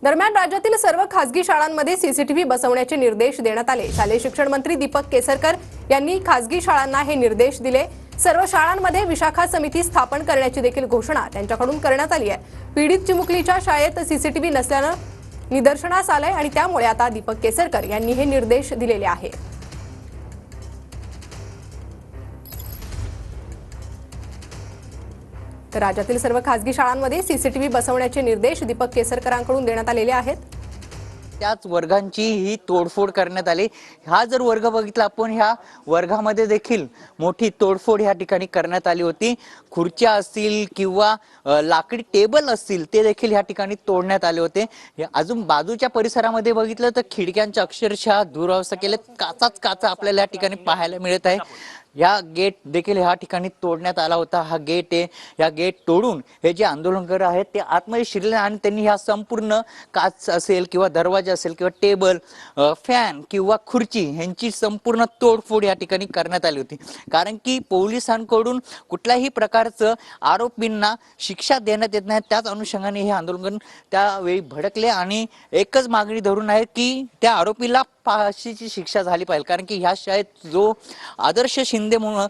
दरम्यान राज्यातील सर्व खासगी शाळांमध्ये सीसीटीव्ही बसवण्याचे निर्देश देण्यात आले। शालेय शिक्षण मंत्री दीपक केसरकर यांनी खासगी शाळांना हे निर्देश दिले। सर्व शाळांमध्ये विशाखा समिती स्थापन करण्याची देखील घोषणा त्यांच्याकडून करण्यात आली आहे। पीडित चिमुकलीच्या शाळेत सीसीटीव्ही नसल्याने निदर्शनास आले आणि त्यामुळे आता दीपक केसरकर यांनी हे निर्देश दिलेले आहेत। तर राज्यातील सर्व खासगी शाळांमध्ये सीसीटीव्ही बसवण्याचे निर्देश दीपक केसरकरांकडून देण्यात आलेले आहेत। त्याच वर्गांची ही तोडफोड करण्यात आली। हा जर वर्ग बघितला आपण, ह्या वर्गामध्ये देखील मोठी तोडफोड ह्या ठिकाणी करण्यात आली होती। खुर्च्या असतील किंवा लाकडी टेबल असतील ते देखील ह्या ठिकाणी तोडण्यात आले होते। अजून बाजूच्या परिसरामध्ये बघितलं तर खिडक्यांच्या अक्षरशः दुरावस्था केले, काचाच काचा आपल्याला या ठिकाणी पाहायला मिळत आहे। या गेट देखील ह्या ठिकाणी तोडण्यात आला होता। हा गेट आहे, या गेट तोडून हे जे आंदोलनकर आहेत ते आतमध्ये शिरले आणि त्यांनी ह्या संपूर्ण काच असेल किंवा दरवाजा असेल किंवा टेबल, फॅन किंवा खुर्ची यांची संपूर्ण तोडफोड या ठिकाणी करण्यात आली होती। कारण की पोलिसांकडून कुठल्याही प्रकारचं आरोपींना शिक्षा देण्यात येत नाही। त्याच अनुषंगाने हे आंदोलन त्यावेळी भडकले आणि एकच मागणी धरून आहे की त्या आरोपीला फाशीची शिक्षा झाली पाहिजे। कारण की ह्या शाळेत जो आदर्श शिंदे म्हणून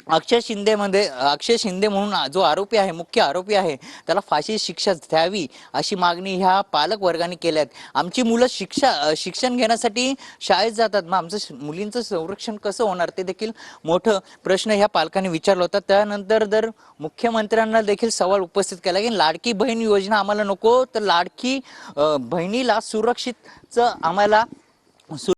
अक्षय शिंदे म्हणून जो आरोपी आहे, मुख्य आरोपी आहे, त्याला फाशी शिक्षा द्यावी अशी मागणी ह्या पालक वर्गाने केल्या आहेत। आमची मुलं शिक्षण घेण्यासाठी शाळेत जातात, मग आमचं मुलींचं संरक्षण कसं होणार ते देखील मोठं प्रश्न ह्या पालकांनी विचारला होता। त्यानंतर जर मुख्यमंत्र्यांना देखील सवाल उपस्थित केला की लाडकी बहीण योजना आम्हाला नको, तर लाडकी बहिणीला सुरक्षितचं आम्हाला